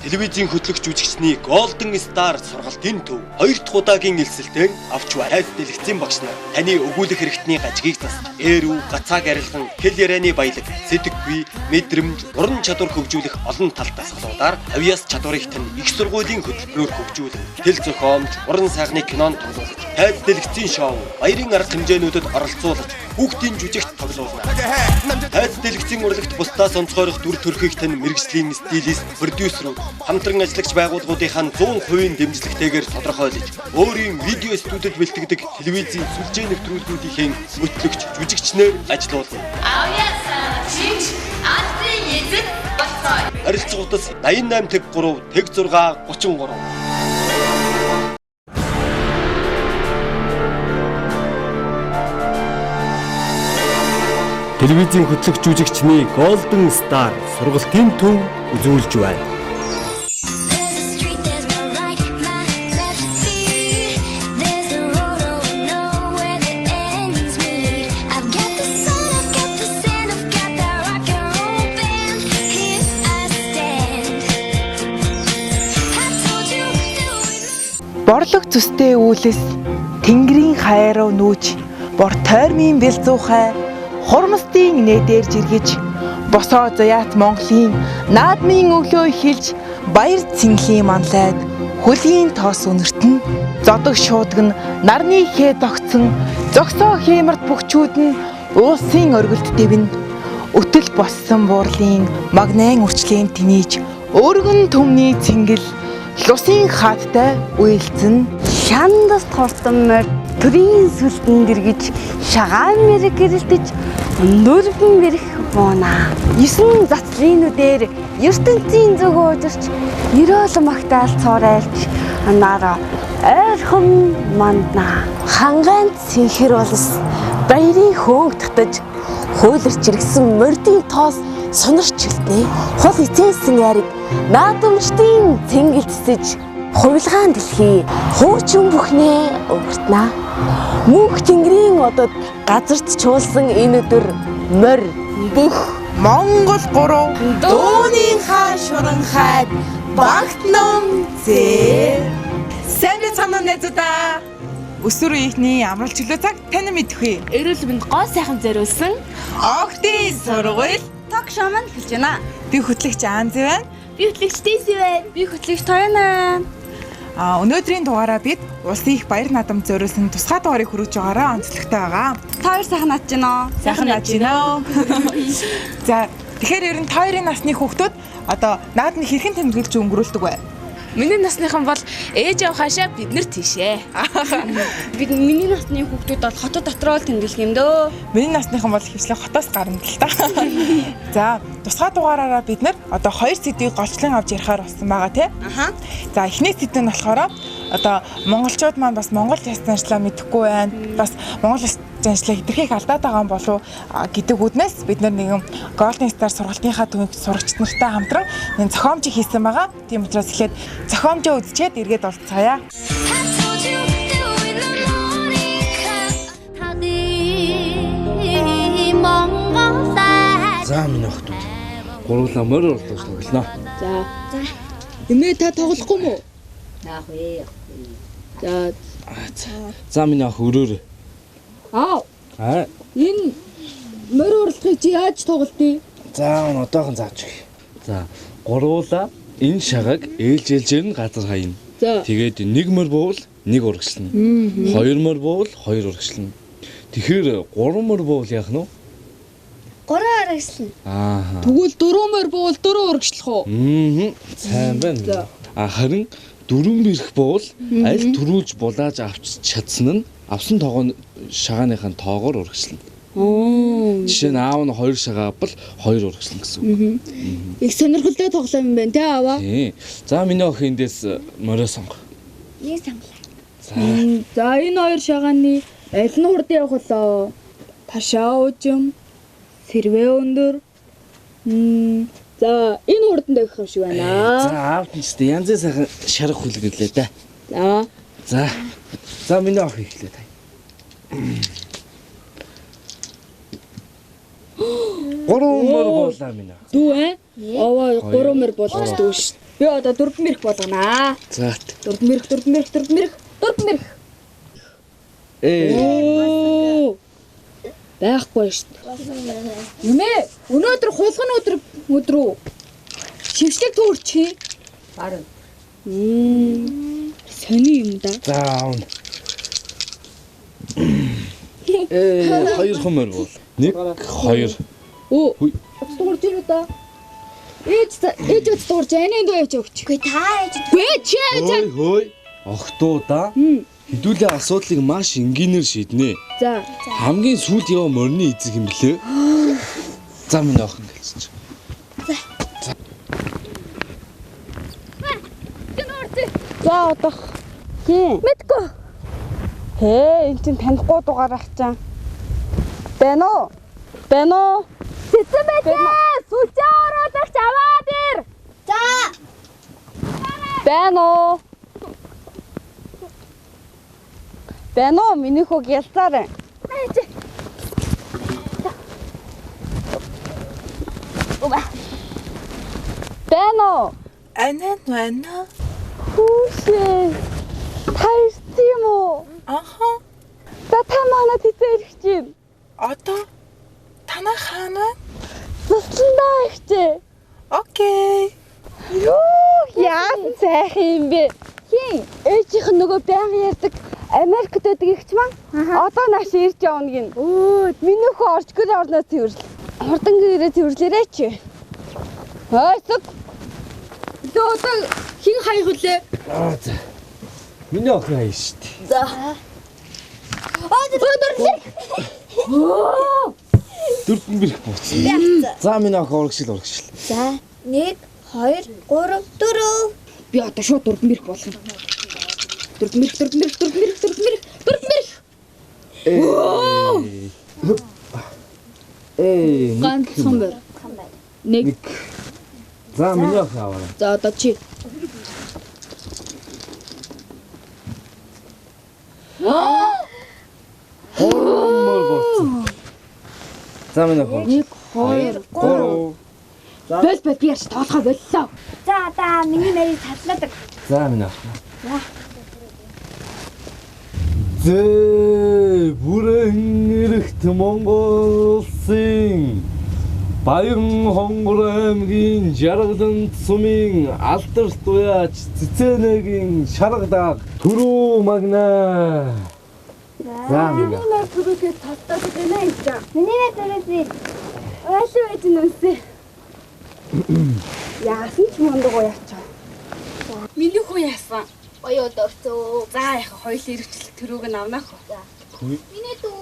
телевизийн хөтлөгч жүжигчний Golden Star сургалтын төв 2 дахь удаагийн элсэлтэйн авч байд дэлгэцийн багш нар таны өгүүлэх хэрэгтний гажгийг засч eerүү гацааг арилган хэл ярианы баялаг сэтгэхүй мэдрэмж уран чадвар хөгжүүлэх олон талтай салуудаар авьяас чадварыг тань их сургуулийн хөтөлбөрөөр хөгжүүлэн тэл зохиомж уран сайхны кинонд тоглуулж тайз дэлгэцийн шоу баярын арга хэмжээнүүдэд оролцуулж хүүхдийн жүжигт тоглуулна. Тайз дэлгэцийн урлагт бусдаас онцгойрох дүр төрхийг тань мэрэгжлийн стилист продюсерүүд хамтран ажиллагч байгууллагуудынхаа 100% дэмжлэгтэйгээр тодорхойлж өөрийн видео студид бэлтгэдэг телевизийн сүлжээ нэвтрүүлгүүдийн хөтлөгч жүжигчнэр ажиллуулна. Харилцагуудаас 88 тэг 3 тэг 6 33. Телевизийн хөтлөгч жүжигчний Golden Star сургалтын төв үзүүлж байна. Борлог зүстэй үүлэс тэнгэрийн хайруу нүүж бор тойрмын бэлзуухай хурмстын нээдээр жиргэж босоо заяат Монголын наадмын өглөө хэлж баяр цэнгэлийн манлайд хөлийн тоос үнэртэн зодог шуудаг нь нарны хээ зогцсон зогсоо хэмэрт бөхчүүд нь уусын оргилд дэвнэ өтөл боссон буурлын магнайн үрчлийн тэнийж өргөн төмний цэнгэл лусын хааттай уйлцэн шандас тортомор төрийн сүлтэн дэргэж шагаан мэрэг гэрэлтэж нүргэн мэрэх бууна 9 затлинуудээр ертөнцийн зүг уужирч ерөөлөн магтаал цоорайлж анаараа ойрхон мандна хангайнд синхэр болс баярын хөөнг татаж хөөлөрч иргсэн мордын тоос сонорч хэлтээ хол эцээсэн яриг наадамчдын цэнгэлцэж хувилгаан дэлхий хуучин бүхнээ өвгөртнаа мөнх тэнгэрийн одод газарт чуулсан энэ өдөр морь бүх Монгол 3 дууныхаа шуранхайд багтном зээ сайн цанаа нэзүдаа өсвөр үеийнхний амралт чөлөө цаг тань мэдвэ эрүүл мэнд гоо сайхан зориулсан октын сургууль ток шоу маань хэлж байна. би хөтлөгч Анзи байна. Би хөтлөгч Дэси байна. Би хөтлөгч Тояна. Өнөөдрийн дугаараа бид улсын их баяр наадамд зориулсан тусгай дугаарыг хүргэж байгаараа онцлогтой байгаа. Та хоёр сайхан над жинөө. Сайхан над жинөө. За тэгэхээр ер нь та хоёрын насны хүүхдүүд одоо наадмыг хэрхэн тэмдэглэж өнгөрүүлдэг вэ? Миний насныхан бол ээж авах хашаа бид нар тийшээ. Миний насны хүүхдүүд бол хотод дотроо л тэмдэглэх юм дөө. Миний насныхан бол хвчлэн хотоос гарна л та. За тусгай дугаараараа бид нар одоо 2 сэдвийг голчлон авч ярихаар болсон байгаа тий. За эхний сэдв нь болохоор одоо монголчууд маань бас монгол яс заншлаа мэдэхгүй байна. Бас монгол яс заншлаа хэтэрхийх алдаад байгаа юм болов гэдэг үднээс бид нар нэгэн Golden Star сургалтынхаа төвийн сурагч нартай хамтран нэг зохиомжийг хийсэн байгаа. Тийм учраас эхлээд зохиомжоо үзчихэд эргээд олцгаая. За минь охтууд. Гурлаа морь орлож тоглоно. За. Эмээ та тоглохгүй мүү? Яах вэ? За минь ох өрөөрэй. Энэ морь урлагийг чи яаж тоглолтыг? За одоохон зааж өгье. За гурлаа энэ шагааг ээлжээлжээр нь газар хаяна. Тэгээд нэг морь буувал нэг урагшлна. Хоёр морь буувал хоёр урагшлна. Тэгэхээр 3 морь буувал яах нь вэ? 3 урагшлна. Тэгвэл 4 морь буувал 4 урагшлах уу? Сайн байна. Харин 4 бэрх буувал аль төрүүлж булааж авч чадсан нь авсан тоогоо шагааныхаа тоогоор урагшлна. Жишээ нь аав нь 2 шагаа авбал 2 урагшлна гэсэн үг. Их сонирхолтой тоглоом юм байна те аваа. Тий. За миний охин эндээс морио сонго. Нэг сонголоо. За энэ хоёр шагааны аль нь хурд явах болоо? Ташаа уужим, сэрвээ өндөр. За энэ хурдан тавих юм шиг байна. За аавд нь ч янзын сайхан шарах хүлгэлээ да. За миний охин ихлээ та. 3 мөр болоо минь. Дүү ээ? Аваа 3 мөр болгож дүү ш. Би одоо дөрвөн мэрх болгонаа. За. Дөрвөн мэрх. Оо. Байхгүй шүү дээ. Юмээ өнөөдөр хулган өдрөө шившлэг төөрчих. Барин. Сони юм да. За. Хоёр хумөр бол. 1 2. Оо. Уцтуурж ирүү да. Ээж уцтуурж анийн дөө ээж өгч. Гүй та ээж. Хөөй. Охтуудаа хэдүүлээ асуудлыг маш энгийнээр шийднэ. За. Хамгийн сүүлд яваа морины эзэг юм блэ? За минь охин гэлсэн чи. За одох. Тийм. Мэдгүй. Хээ, энэ чинь танихгүй дугаар ах чам. Бэн үү? Цэцэн байлаа. Сүлжээ оруулагч аваад ир. За. Бэн үү, миний хог ялцаарай. Бэн үү? Ана. Хүүшээ. Хайрц юм уу? Аха. За та манад хизээ ирэх чинь. Одоо танаа хаана? Тусландаа ихчээ. Окей. Юу яа сайхан юм бэ? Хин ээжийнх нь нөгөө байнга ярьдаг Америкт байдаг ихч маань одоо нааш ирж явна гин. Өө миний хөө орж гэр орноо цэвэрл. Хурдан гэрээ цэвэрлээрэй чи. Хөөсөг. Одоо хин хайгуулээ. За. Миний охин хаяа шүү дээ. За. Дөрвөн бэрх бууцсан. За миний охин урагшил. За 1 2 3 4. Би одоо шууд дөрвөн мэрх болгоно. Дөрвөн мэрх. Ганцхан бэр. 1. За миний охин аваа. За одоо чи. Хормор бууцсан. За миний охин. 1 2 3. Бэл би яш тоолхоо боллоо. За миний мэрийг татлаадаг. За миний охин. Зэ бүрэн эрэгт Монгол улсын Баян Хонгор аймгийн Жаргалан сумын алдарт уяач Цэцэнэгийн шаргадаг түрүү магнаа. За миний Миний бүрүүгээ татлаадаг байна яа. Миний бүрүүгээ ойлоо байж нүсээ. Яасан ч мундаг уяачаа. Миний хүү яасан? Оёо дөрцөө. За яха хоёул ирвчлэг төрөөг нь авнаа хөө. Миний дүү.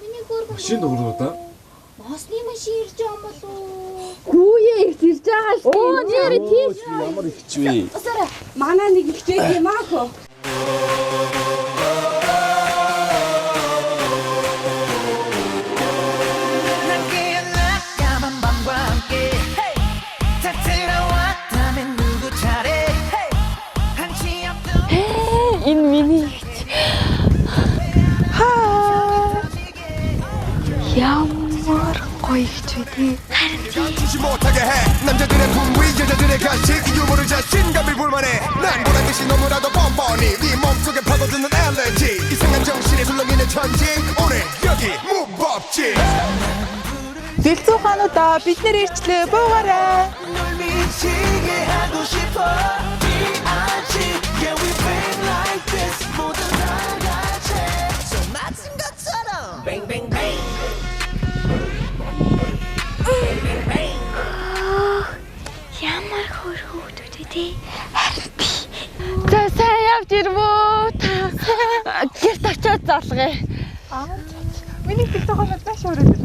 Миний хөргөө. машин өгрөө да. Мосны машин ирж байгаа юм болов уу? Хүүе ирж байгаа шүү. Оо нэр тийш. Ямар их ч вэ? Усаараа манай нэг ихтэй юм аа хөө. Энэ миний ямар гоё ч үгүй. 지지 못하게 해 남자들의 품위 여자들의 간식 유머를 자신감을 불만해 난 보란 듯이 너무나도 뻔뻔히 네 몸속에 파고드는 알레르기 이상한 정신에 술렁이는 천지 오늘 여기 무법지 Бэлзүү хаануудаа бид нэр ирчлээ буугаарай. 널 미치게 하고 싶어 D.I.G. Yeah we been like this 모두 다 같이 저 맞은 것처럼 Bang bang bang Ямар хөрхүүд үү? Харин би. За сайн явж ирвөө. Та гэрт очиод залгая. Миний бэлзүү хаанууд маш өрөөд.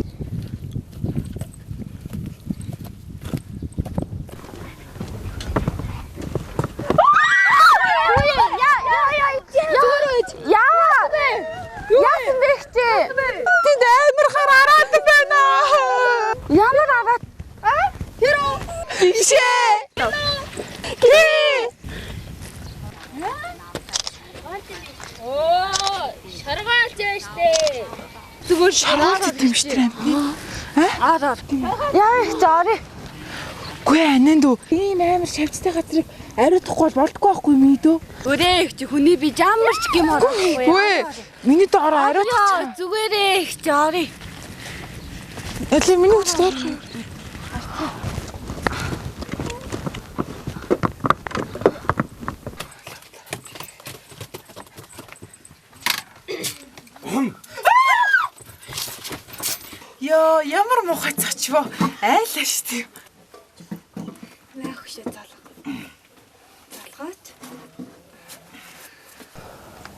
Яасан бэ хчээ? Тэнд амар хараад байна. Ямар аваад? Хэрүү? Бишээ. Оо, шаргаалж байна штэ. Зүгээр шараад дэмжтэр амт. Яа их заарэ. Үгүй анин дөө. Ийм амар шавцтай газрыг ариутгахгүй бол болдгоо байхгүй минь дөө. Өрөө чи хүний би жамарч гим ороогүй. Үгүй миний доор ариутгах. Зүгээрээ их чи орё. Эцэг миний хүч доор. Ёо, ямар муухай цочвоо. Айлаа штий. Нах шээ залга. Залгаад.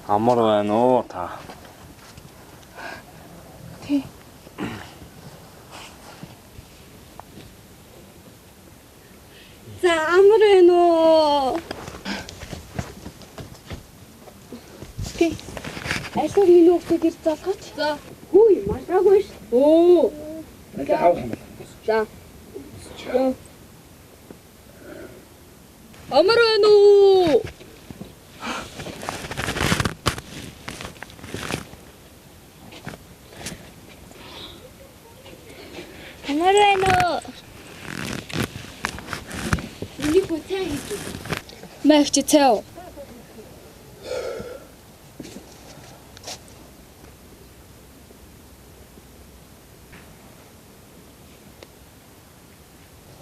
Амар байна уу та? Тий. За амар байна уу? Тий. Айлуу миний хүүхдүүд ирж залгаач. За. Хүй, маргаагүй ш. Оо. За. Амар байна уу? Амар байна уу? Миний бүтээн хийх. Мэгч цаа.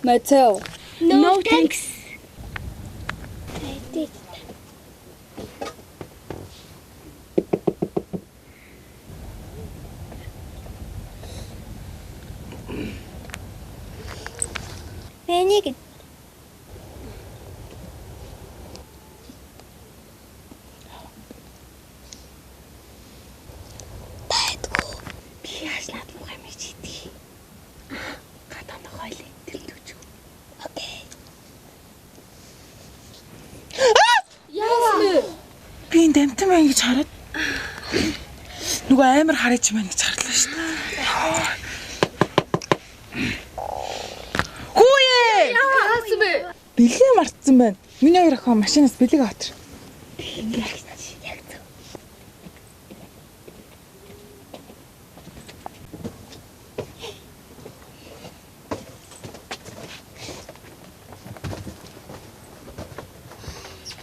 Mateo. No thanks. Энийг байдгүй. Би яаж наадмаа юм чи. Гадаа хойлоо тэлдэж. Окей. Яасан? Би энэ дамтан байна гэж хараад нөгөө амар хараач юм байна гэж харлаа шүү дээ. Хүүе! Яасан бэ? Бэлгээ мартсан байна. Миний хоёр охин машинаас бэлэг автар. Яг зөв.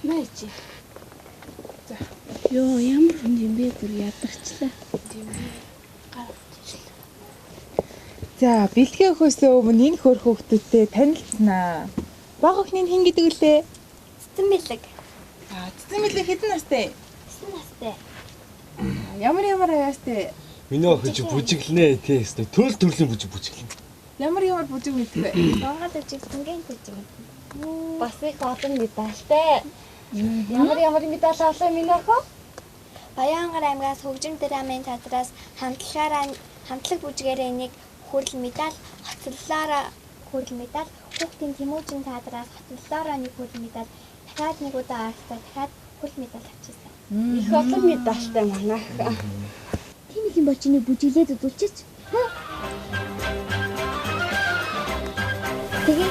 Мэйчи. Ёо, ямар юм бэ бүр ядарчлаа. За, бэлгээ өгөхөөсөө өмнө энэ хөр хүүхдүүдтэй танилцсанаа. Баг охины хэн гэдэг үлээ? Цэцэн бэлэг. Цэцэн бэлэг хэдэн настай? 9 настай. Ямар аяастай? Миний охин чи бүжиглэнэ тий. Төрөл төрлийн бүжиглэн. Ямар бүжиг мэдэх вэ? Монгол үжиг түнгийн үжиг. Бас их олон медальтай. Ямар медаль авлаа миний охин? Баянгар аймгаас хөгжим драмын театраас хамтлаг бүжгээрээ нэг хүрэл медаль, хоцлолоороо хүрэл медаль, хүүхдийн Тэмүүжин театраас хоцлолоороо нэг хүрэл медаль, дахиад нэг удаа аргатай дахиад хүрэл медаль авчихсан. Их олон медальтай манайх. Тийм их юм бол чиний бүжиглээд үзүүлчихэж. Тэгээ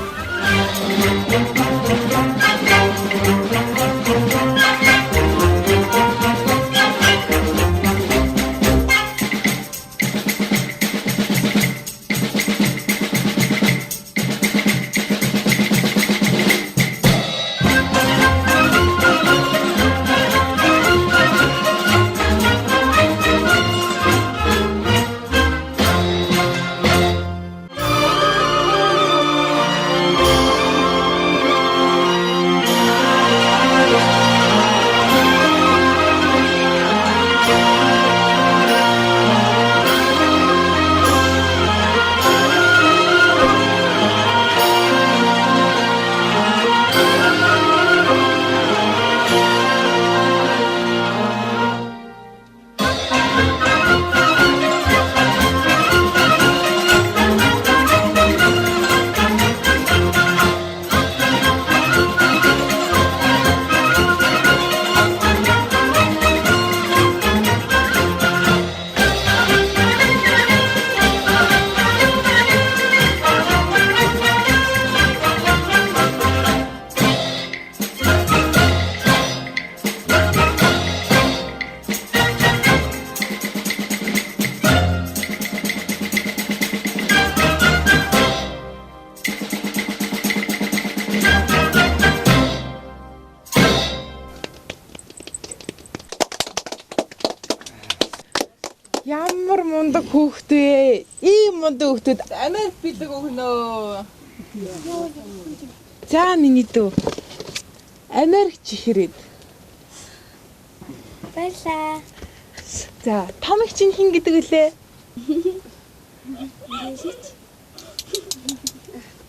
Ямар мундаг хүүхэд вэ? Ийм мундаг хүүхдүүд Америк бэлэг өгнө. За миний дүү. Америк чихрээд. Баярлаа. За, томыг чинь хин гэдэг үлээ?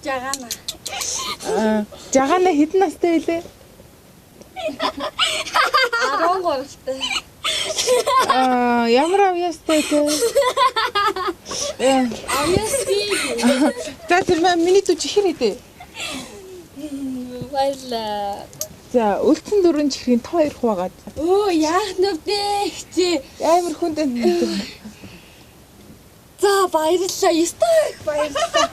Жагана. Жагана хэдэн настай вэ? 13 настай. Ямар авьяастай вэ? За, тэр миний дүү чихрээд. Баярлаа. За, үлдсэн дөрвөн чихрийн тоо 2 хуваагаад. Оо, яах нүвдээ хичээ. Амар хүндэн. За, баярлалаа. Ёстой баярлалаа.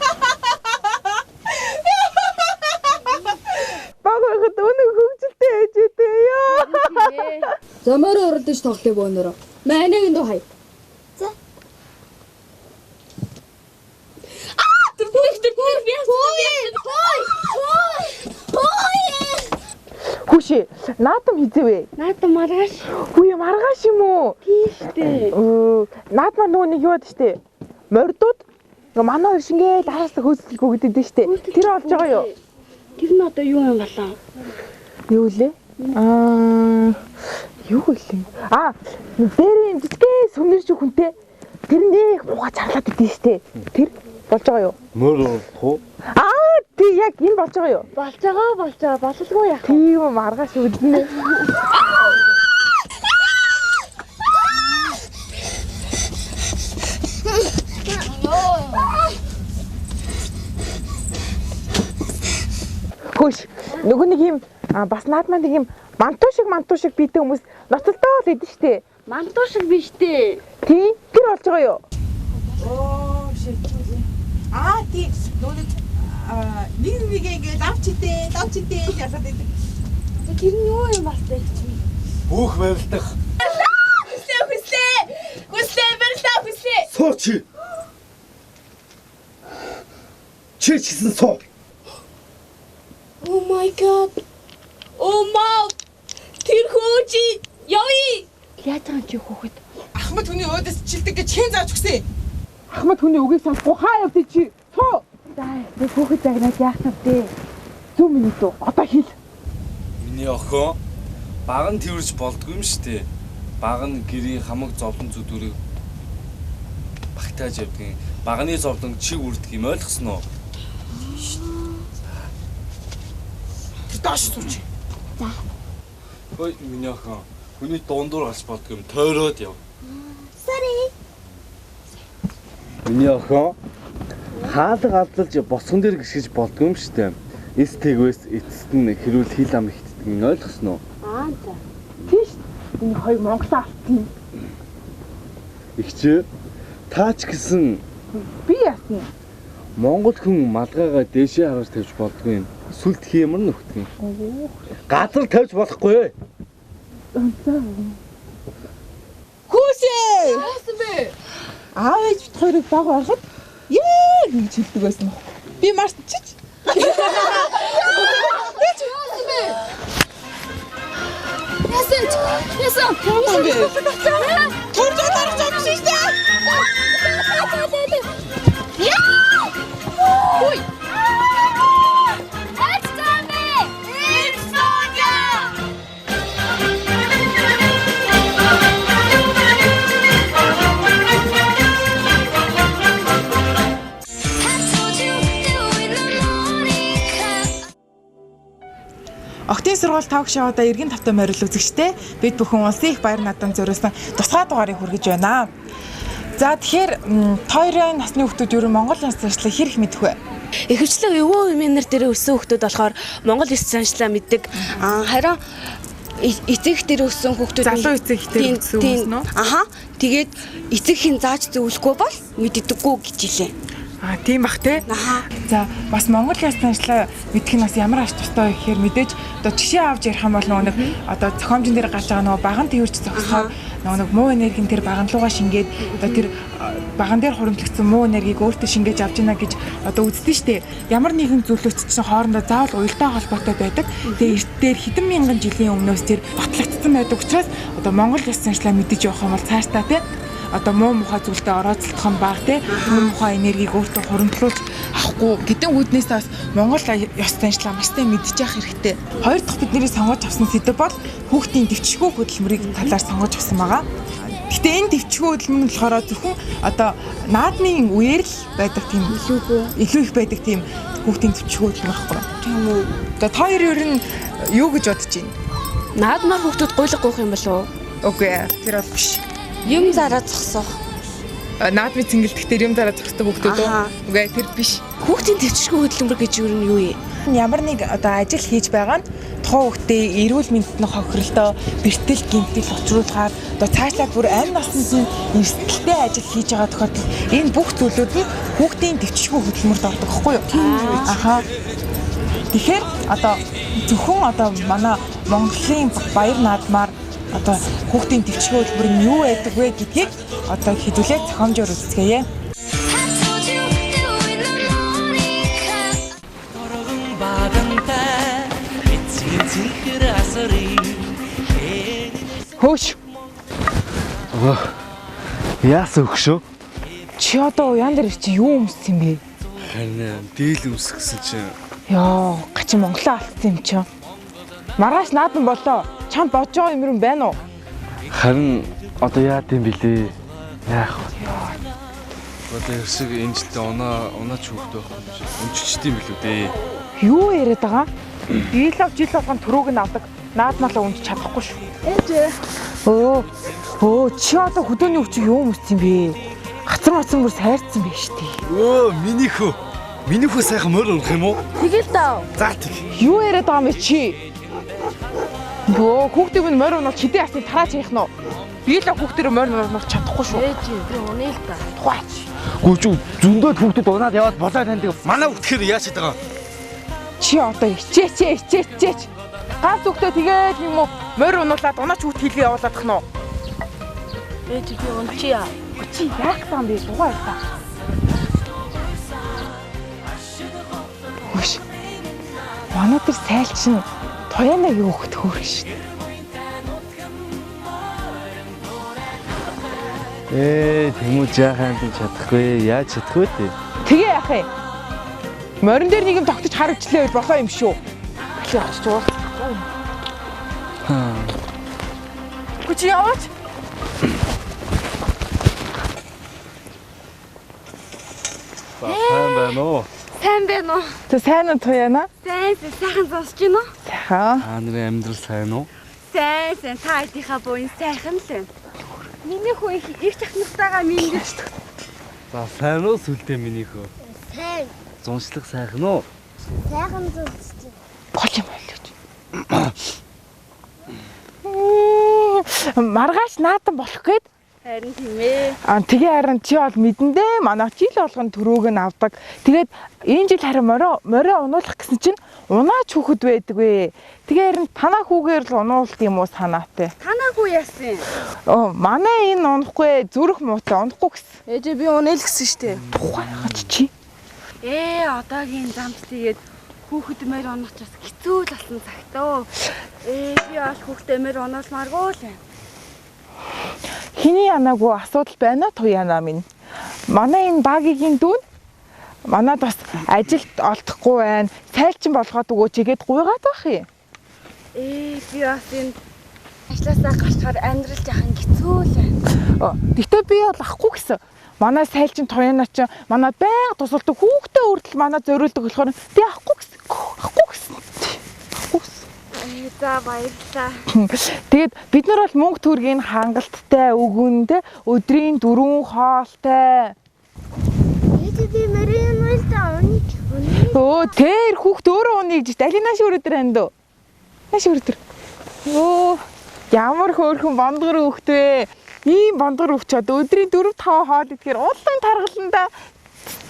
Багахад өнөө хөвгөлтэй ээж үтэй ёо. Замаар оролдож тоглоё бөөнөрөө. Манайг нь хай. За. Тэр би Хүшээ, наадам хизээвэ? Наадам маргааш. Хүү маргааш юм уу? Тийштэй. Наадмаар нөгөө нэг юуад штэ. Мордууд нөгөө манай хоёр шингээл араас хөөцөлгөө гэдэг штэ. Тэр олж байгаа юу? Тэр нь одоо юу юм болоо? Юу лээ? Юу гэлээ? Дээрээ жижигхэн сүмнэрч хүнтэй. Тэрний муухай чарлаад идэв штэ. Тэр болж байгаа юу? Мөр уу? Тий яг энэ болж байгаа юу? Болж байгаа. Бололгүй яах вэ? Тийм маргааш үднэ. Хөөш, нөгөө нэг юм бас наадмаа нэг юм мантуу шиг бийтэй хүмүүс ноцолдоо л идэв штэ. Мантуу шиг биш дээ. Тий, тэр болж байгаа юу? Шээ. Тий, нөгөө нэг ингээд лавчтэй ясаад идэв. Тэр нь юу юм бас бэ? Бүх байвалдах. Хүслээ баярлаа. Сууч. Чи чисэн суу. Oh my god. Oh маа. Тэр хөөжи явъя. Яаж байгаа чи хүүхэд? Ахмад хүний өөдөөс чилдэг гэж хэн зааж өгсөн? Ахмад хүний үгийг сонсохгүй хаа явдээ чи? Суу. За, би хүүхэд загнаад яах вэ? Зүү миний дүү. Одоо хэл. Миний охин баг нь тэрвэрч болдгүй юм штэ. Баг нь гэрийн хамаг зовлон зүдүрийг багтааж явдгийн. Багны зовлон чиг үрдэг юм ойлгосноо? Даш сууч. За. Хөөе миний охин. Хүний дундуур гарч болдгүй юм. Тойроод яв. Sorry. Миний охин хаалга алдлаж босгон дээр гიშгэж болдгүй юм штэ. Эс тэгвэс эцэст нь хэрүүл хил ам ихтдгийг ойлгосноо? За. Тийш. Энэ хоёр Монгол автна. Игчээ таач гэсэн Би яасна. Монгол хүн малгайгаа дээшээ харж тавьж болдгүй юм. Сүлд хиймэр нөхдөг юм. Газар тавьж болохгүй. Хүсээ. Яасан бэ? Аавч бит хоёрыг баг ороход яг нэг чилдэг байсан баг. Би марцчих. Яасан. Төрж дарж байгаа биш үү? Ой. Октын сургууль ток шоуда эргэн тавтай морил үзэгчтэй бид бүхэн улсын их баяр наадам зориулсан тусгай дугаарыг хүргэж байна. За тэгэхээр тойрын насны хүүхдүүд ер нь Монгол улс заншлыг хэр их мэдэх вэ? Ихэвчлэн өвөө эмээнэр дээр өссөн хүүхдүүд болохоор Монгол улс заншлаа мэддэг. Харин эцэг дээр өссөн хүүхдүүд Залуу эцэг дээр өссөн хүмүүс нь. Тэгээд эцэг хин зааж зөвлөхгүй бол мэддэггүй гэж хэлээ. Тийм бах те. За бас Монгол улс заншлаа мэдэх нь бас ямар ач тустай вэ гэхээр мэдээж одоо жишээ авч ярих юм бол нэг одоо зохиомжн дээр гарч байгаа нөгөө баган тэрч зогсохоор нөгөө муу энергийн тэр баган руугаа шингээд одоо тэр баган дээр хуримтлагдсан муу энергийг өөртөө шингээж авч ийна гэж одоо үздэг штеп. Ямар нэгэн зүйлс чинь хоорондоо заавал уялдаа холбоотой байдаг. Тэгээ эрт дээр хэдэн мянган жилийн өмнөөс тэр батлагдсан байдаг учраас одоо Монгол улс заншлаа мэдэж явах юм бол цаашдаа те одоо муу мухай зүйлтэй орооцолдох нь баг те. Муу мухай энергийг өөртөө хуримтлуулж авахгүй гэдэг үүднээс бас Монгол ёс заншлаа маш сайн мэдчих хэрэгтэй. Хоёр дахь бидний сонгож авсан сэдэв бол хүүхдийн дэвчгүү хөдөлмөрийг талаар сонгож авсан байгаа. Гэтэ энэ дэвчгүү хөдөлмөр нь болохоор зөвхөн одоо наадмын үеэр л байдаг тийм илүү их байдаг тийм хүүхдийн дэвчгүү хөдөлмөр байхгүй. Тийм үү. Одоо та хоёр ер нь юу гэж бодож байна? Наадмаар хүүхдүүд гуйлга гуйх юм болов уу? Үгүй ээ, тэр бол биш. Юм зараа зогсоох. Наадмын цэнгэлдэгтэр юм зараа зогсдог хүүхдүүд үү? Үгүй ээ, тэр биш. Хүүхдийн дэвчгүү хөдөлмөр гэж юу нь юу юм? Ямар нэг одоо ажил хийж байгаа нь тухайн хүүхдээ эрүүл мэндэд хохиролтой бэртэл гэмтэл учруулахаар одоо цаашлаад бүр амь насны эрсдэлтэй ажил хийж байгаа тохиолдолд энэ бүх зүйлүүд нь хүүхдийн дэвчгүү хөдөлмөрт ордог байхгүй юу? Ахаа. Тэгэхээр одоо зөвхөн одоо манай Монголын баяр наадмаар одоо хүүхдийн дэвчгүү хөдөлмөр нь юу байдаг вэ гэдгийг одоо хэдүүлээ зохиомжоор үздэсгэе. Хөөш. Яасан өгшөө? Чи одоо уян дээр чи юу өмссөн бэ? Харин дийл өмсгсөн чинь. Яа, гачин Монголоо алдсан юм чи. Маргааш наадам болоо. Чам бодож байгаа юм байна уу? Харин одоо яа гэм бэлээ? Яах вэ? Одоо ерсөг энэ жилдээ унаач хөөхтэй байх юм шиг өмччихдээ билүү дээ. Юу яриад байгаа? Жил болгон төрөөг нь авдаг. Наадмалаа өмч чадахгүй шүү. Ээжээ. Өө, чи одоо хөдөөний өвчийг юу өмссөн бэ? Гацар мацсан бүр сайрцсан байж тээ. Минийхөө. Минийхөө сайхан морь унах юм уу? Тэгэл даа. За тэг. Юу яриад байгаа юм чи? Бөө, хүүхдийг минь морь унах хідээ асны тарааж яах нь вэ? Би л хүүхдээр морь унах чадахгүй шүү. Ээжээ би унаа л да. Тухайч. Гүчүү зөндөөд хүүхдүүд унаад яваад болоо таньдаг. Манай хүүхдхээр яачаад байгаа? Чи одоо ичээч. Ганц хүүхдээ тэгээд юм уу морь унуулаад унаач хүүхд хийлгээ явуулаад гэх нь уу? Ээжээ би унчия. Чи яах юм бэ? Дугаар та. Хөөш. Манай тэр сайлчин тоянаг юу хөхт хөөрх шин. Тэмүүл жаахан чадахгүй. Яаж чадах вэ? Тэгээ яах юм? Морин дээр нэг юм тогтож харагчлаа бол болоо юм шүү. Чи очиж уул. Хүч яваач. Сайн байна уу? Сайн байна уу? Тэ сайн уу тояна? Сайхан зогсож байна уу? Сайхан. Та нарын амьдрал сайн уу? Сайн. Та хэдийнхаа буйн сайхан л байна. Миний хүү их техниктэйгаа минь. За сайн уу сүлдээ минийхөө? Сайн. Зуншлах сайхан уу? Сайхан зүгч. Гол юм байлж. Маргааш наадам болох гээд Харин тийм ээ. Тэгээ харин чи бол мэдэндээ манайх жил болгон төрөөг нь авдаг. Тэгээд энэ жил харин морио унуулах гэсэн чинь унаач хүүхэд байдаг вэ. Тэгээ харин танаа хүүгээр л унуулт юм уу санаатай. Танаа хүү яасан? Манай энэ унахгүй зүрх муутай унахгүй гэсэн. Ээжээ би унаа л гэсэн штэ. Тухай хач чи. Одоогийн замд тэгээд хүүхэд морь унах ч бас хэцүү л болсон цагтаа. Би бол хүүхдээ морь унаалмааргүй л байна. Хиний янаагүй асуудал байна туяна минь. Манай энэ багийн дүүн манад бас ажилд олдохгүй байна. Сайлчин болгоод өгөөч игээд гуйгаад байх юм. Би бас энэ ажлаасаа гарчаар амьдрал жахан хэцүү л байна. Гэтэ би бол ахгүй гэсэн. Манай сайлчин туяна ч манай байнга тусалдаг хүүхдээ өртөл манай зориулдаг болохоор би ахгүй гэсэн. Ахгүй гэсэн. За баярлалаа. Тэгээд бид нар бол мөнгө төгрөгийн хангалттай өгөнтэй өдрийн 4 хоолтой. Ээжээ би морин уйлдаа тэр хүүхд өөрөө уnig гэж далинаш өрөөдөр ханд уу? Нааш өрөөдөр. Ямар хөөрхөн бондгор хүүхд вэ? Ийм бондгор хүүхд ч одоо өдрийн 4-5 хоол идэхээр улаан таргаланда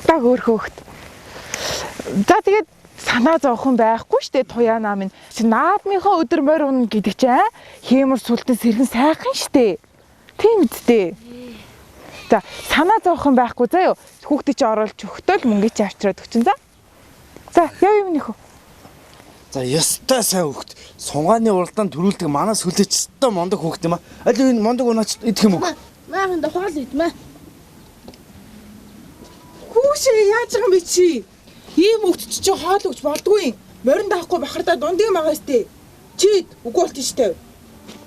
даг хөөрхөн хүүхд. За тэгээд санаа зовхон байхгүй штэ туяана минь. Чи наадмынхаа өдөр морь унна гэдэг чинь хиймэр сүлтэн сэрхэн сайхан штэ. Тийм үсттэй. За санаа зовхон байхгүй заа юу. Хүүхдээ чи оруулж өгтөл мөнгө чи авчираад өгчин за. За яв юм нөхөө. За ястай сайн хүүхд. Сунгааны уралдаанд төрүүлдэг манай сүлээч өстой мондог хүүхд юм аа. Аль энэ мондог унаач идэх юм уу? Маахан дахаал идмэ. Хүүшээ яаж байгаа юм бэ чи? Ийм өгч чи хоол өгч болдгүй. Морин даахгүй бахардаа дундын магаа сте. Чи үгүй болт штэ.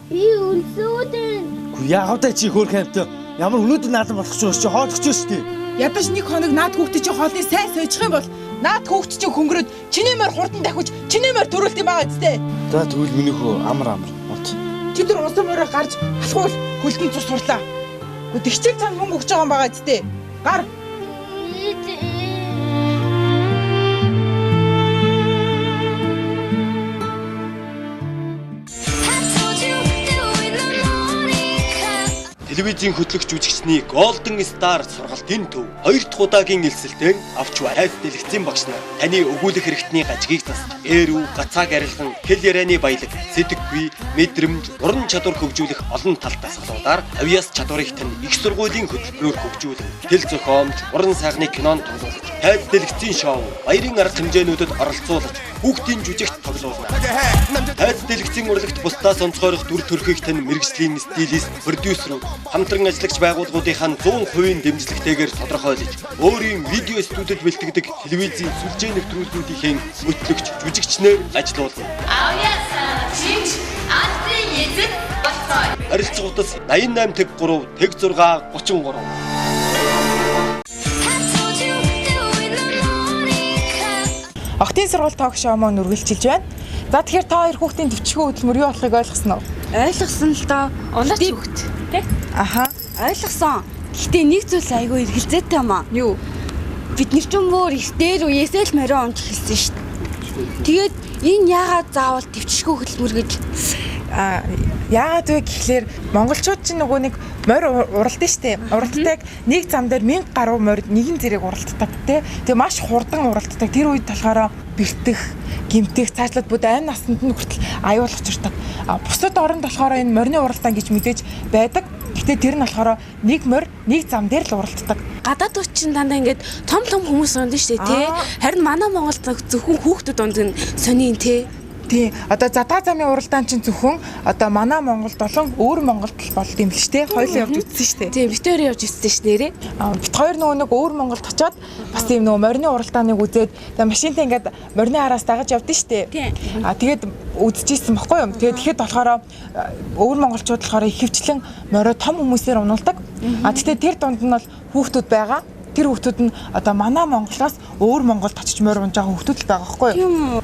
Би үлсүүдэн. Гү яавда чи хөөх хамт. Ямар өнөөдөр наадам болох ч чи хоолох ч штэ. Ядаж нэг хоног наад хүүхдээ чи хоолны сайн сойжих юм бол наад хүүхд чи хөнгөрөөд чиний морь хурдан дахиж чиний морь төрүүлт юм байгаа үстэй. За тэгвэл миний хөө амар. Мот. Чи тэр усан морийг гарч алхуул хөлтөнд цус сурлаа. Гү тэгчээл цан мөнгө өгч байгаа юм байгаа үстэй. Гар. Телевизийн хөтлөгч жүжигчний Golden Star сургалтын төв 2 дахь удаагийн элсэлтэйн авч хайс дэлгэцийн багш нар таны өгүүлэх хэрэгтний гажгийг засаж ээрүү гацааг арилхан хэл ярианы баялаг сэтгэхүй мэдрэмж уран чадвар хөгжүүлэх олон талтай салуудаар авьяас чадварыг тань их сургуулийн хөтөлбөрөөр хөгжүүлэн тэл зохиомж уран сайхны кинонд тоглуулж хайс дэлгэцийн шоу баярын арга хэмжээнүүдэд оролцуулж хүүхдийн жүжигт тоглуулна. Хайс дэлгэцийн урлагт бусдаас онцгойрох дүр төрхийг тань мэрэгжлийн стилист продюсерүүд хамтран ажиллагч байгууллагуудынхаа 100% дэмжлэгтэйгээр тодорхойлж өөрийн видео студид бэлтгэдэг телевизийн сүлжээ нэвтрүүлгүүдийн хөтлөгч жүжигчнэр ажиллаулна. Харилцагуудаас 88-3-6-33. Охтын сургууль ток шоу маань үргэлжилж байна. За тэгэхээр та хоёр хүүхдийн төвчгөө хөдөлмөр юу болохыг ойлгосон уу? Ойлгосон л доо. Улаач хөвгт. Тэ? Аха. Ойлгосон. Гэхдээ нэг зүйл айгүй эргэлзээтэй юм аа. Юу? Бид нэр чинь бүр ихтэй үеэсээ л морион унж эхэлсэн шүү дээ. Тэгээд энэ яагаад заавал төвчгөө хөдөлмөр гэж яагаад вэ гэхлээр монголчууд чинь нөгөө нэг морь уралдсан шүү дээ. Уралддаг нэг зам дээр 1000 гаруй морь нэгэн зэрэг уралддаг тий. Тэгээ маш хурдан уралддаг. Тэр үед болохоор бэртэх, гимтэх, цаашлаад бүд амь насанд нь хүртэл аюул учирдаг. Бусад оронд болохоор энэ морины уралдаан гэж мэдээж байдаг. Гэтэ тэр нь болохоор нэг морь нэг зам дээр л уралддаг. Гадаад үчин дандаа ингээд том хүмүүс ундаа шүү дээ тий. Харин манай Монголд зөвхөн хүүхдүүд ундаг сонин тий. Тий. Одоо задгаа замын уралдаан чинь зөвхөн одоо манай Монголд болон өөр Монголд л болд юм л шүү дээ. Хоёулаа явж үзсэн шүү дээ. Тий, бид хоёр явж үзсэн шүү нэрээ. Бид хоёр нөгөө нэг өөр Монголд очиод бас тийм нөгөө морины уралдааныг үзээд тэгээ машинтай ингээд морины араас дагаж явдсан шүү дээ. Тий. Тэгээд үзчихсэн баггүй юм. Тэгээд тэгэхэд болохоор өөр монголчууд болохоор ихэвчлэн морио том хүмүүсээр унуулдаг. Тэгтээ тэр дунд нь бол хүүхдүүд байгаа. Тэр хүүхдүүд нь одоо манай Монголоос өөр Монголд очиж морь унж байгаа хүүхдүүд л байгаа байхгүй юу?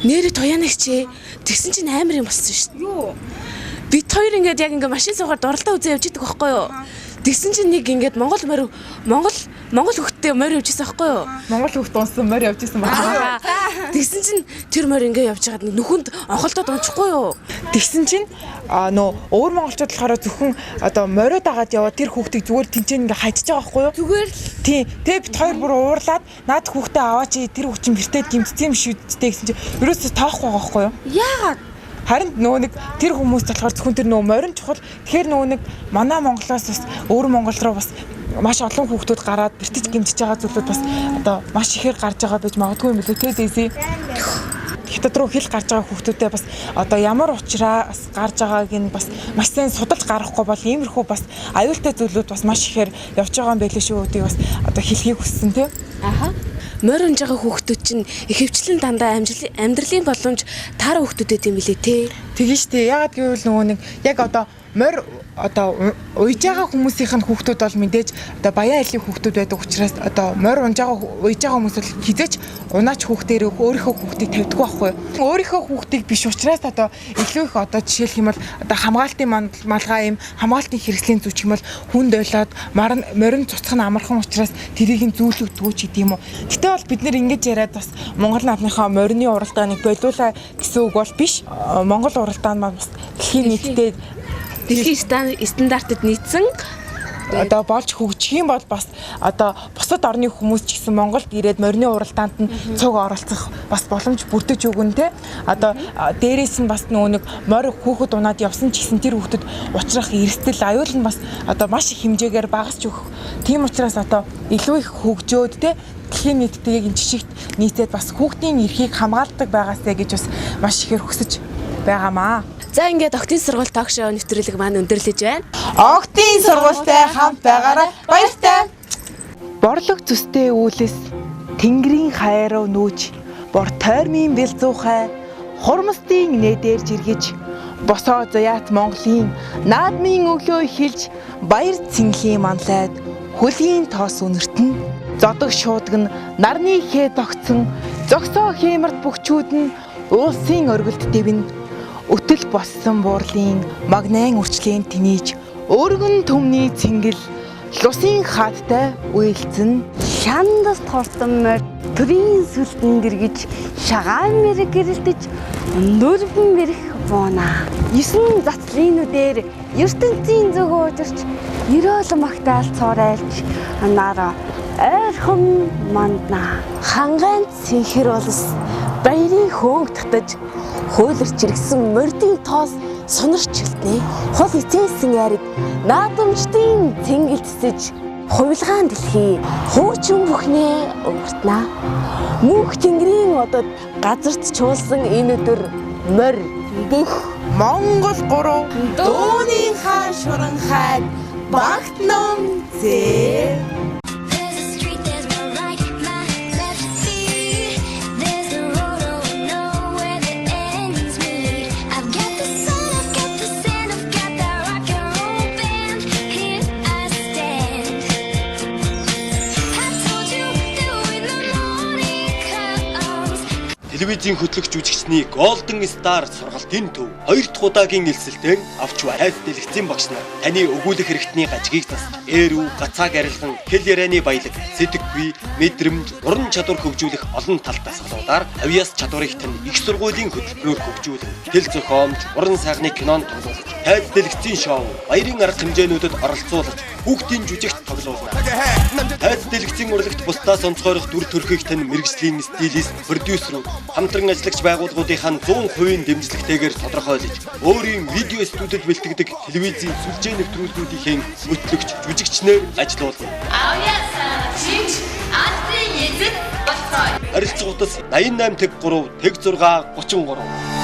Нэрээ туяанагч тэгсэн чинь амар юм болсон шүү дээ. Юу? Бид хоёр ингээд яг ингээд машин суугаад дуралдаа үзээ явж идэг байхгүй юу? Тэгсэн чинь нэг ингээд Монгол хөлттэй морь явжсэн байхгүй юу? Монгол хөлт унсан морь явжсэн байна. Тэгсэн чинь тэр морь ингээд явж байгаад нүхэнд онхолдоод унчихгүй юу? Тэгсэн чинь нөө өөр монголчууд болохоор зөвхөн одоо морио дагаад яваа тэр хүүхдийг зүгээр тэнцэн ингээ хайчиж байгаа байхгүй юу? Зүгээр тий. Тэгээ бид хоёр бүр уурлаад наад хүүхдээ аваач тэр хүүхчин бэртээд гимтсэн юм шүү дээ гэсэн чинь ерөөсөө тоохгүй байгаа байхгүй юу? Яагаад? Харин нөгөө нэг тэр хүмүүс болохоор зөвхөн тэр нөгөө морин чухал. Тэгэхээр нөгөө нэг манай Монголоос бас өөр Монгол руу бас маш олон хүүхдүүд гараад бэртэж гимтэж байгаа зүйлүүд бас одоо маш ихээр гарч байгаа байж магадгүй юм билүү те дэйси. Хятад руу хэл гарч байгаа хүүхдүүдээ бас одоо ямар учраас гарч байгааг нь бас маш сайн судалж гаргахгүй бол иймэрхүү бас аюултай зүйлүүд бас маш ихээр явж байгаа юм байлээ шүү гэдгийг бас одоо хэлхийг хүссэн те. Аха. Морь унж байгаа хүүхдүүд чинь ихэвчлэн дандаа амьдралын боломж таараа хүүхдүүдэд юм билээ те. Тэгэн штэ ягаад гэвэл нөгөө нэг яг одоо морь одоо уйж байгаа хүмүүсийн хүүхдүүд бол мэдээж одоо баян айлын хүүхдүүд байдаг учраас одоо морь унж байгаа уйж байгаа хүмүүс бол хизээч унаач хүүхдээр өөрийнхөө хүүхдийг тавьдаг байхгүй юу. Өөрийнхөө хүүхдийг биш учраас одоо илүү их одоо жишээлх юм бол одоо хамгаалтын малгай юм хамгаалтын хэрэгслийн зүйч юм бол хүнд ойлоод морин цуцах нь амархан учраас тэрийг нь зүүлэгдгүү ч гэдэм юм уу. Гэтэ бол бид нэр ингэж яриад бас Монгол наадмынхаа морины уралдааныг болиулаа гэсэн үг бол биш. Монгол уралдаан маань бас дэлхийн нийтэд дэлхийн стандартад нийцсэн одоо болж хөгжих юм бол бас одоо бусад орны хүмүүс ч гэсэн Монголд ирээд морины уралдаанд нь цуг оролцох бас боломж бүрдэж өгөн те. Одоо дээрээс нь бас нөгөө нэг морь хүүхэд унаад явсан ч гэсэн тэр хүүхдэд учрах эрсдэл аюул нь бас одоо маш их хэмжээгээр багасч өгөх. Тийм учраас одоо илүү их хөгжөөд те дэлхийн нийтэд энэ жишгт нийцээд бас хүүхдийн эрхийг хамгаалдаг байгаасэ гэж бас маш ихээр хүсэж байгаамаа. За ингээд Октын сургууль ток шоу нэвтрүүлэг маань өндөрлөж байна. Октын сургуультай хамт байгаарай. Баяртай. Борлог зүстэй үүлэс Тэнгэрийн хайруу нүүж бор тойрмын бэлзуухай хурмстын нээдээр жиргэж босоо заяат Монголын наадмын өглөө хэлж баяр цэнхлийн манлайд хөлийн тоос үнэртэн зодог шуудаг нь нарны хээ тогтсон зогсоо хэмэрт бөхчүүд нь улсын оргилд дэвнэ өтөл боссон буурлын магнайн үрчлийн тэнийж өргөн төмний цэнгэл лусын хаадтай уйлцэн Шандас торсон морь төрийн сүлдэн гэргэж шагаан мэрэг гэрэлтэж нүрбэн мэрэх бууна. 9 затлинүүдээр ертөнцийн зүг уужирч ерөөлөн магтаал цуурайлж анаараа ойрхон мандна. Хангайн цэнхэр улс баярын хөөнг татаж хуйларч иргсэн мордын тоос сунарч хэлтнэ. Хол эцээсэн яриг наадамчдын цэнгэлцэж хувилгаан дэлхий хуучин бүхнээ өнгөртнө. Мөнх Тэнгэрийн одод газарт чуулсан энэ өдөр морь бүх Монгол 3 дууны хаан шуран хайд багт ном зээ. Телевизийн хөтлөгч жүжигчний Golden Star сургалтын төв 2 дахь удаагийн элсэлтэйн авч хайд дэлгэцийн багш нар таны өгүүлэх хэрэгтний гажгийг засах, eerүү, гацааг арилган, хэл ярианы баялаг, сэтгэгүй, мэдрэмж, уран чадвар хөгжүүлэх олон талтай салуудаар авьяас чадварыг тань их сургуулийн хөтөлбөрөөр хөгжүүлэн, тэл зохиомж, уран сайхны кинонд тоглуулж, хайд дэлгэцийн шоу, баярын арга хэмжээнүүдэд оролцуулж, хүүхдийн жүжигт тоглуулна. Хайд дэлгэцийн урлагт бусдаас онцгойрох дүр төрхийг тань мэргэжлийн стилист, продюсерүүд хамтран ажиллагч байгууллагуудынхаа 100% дэмжлэгтэйгээр тодорхойлж, өөрийн видео студид бэлтгэдэг телевизийн сүлжээ нэвтрүүлгүүдийн мөтлөгч, жүжигчнэр ажиллаулна. Харилцагуудаас 88 тэг 3 тэг 6 33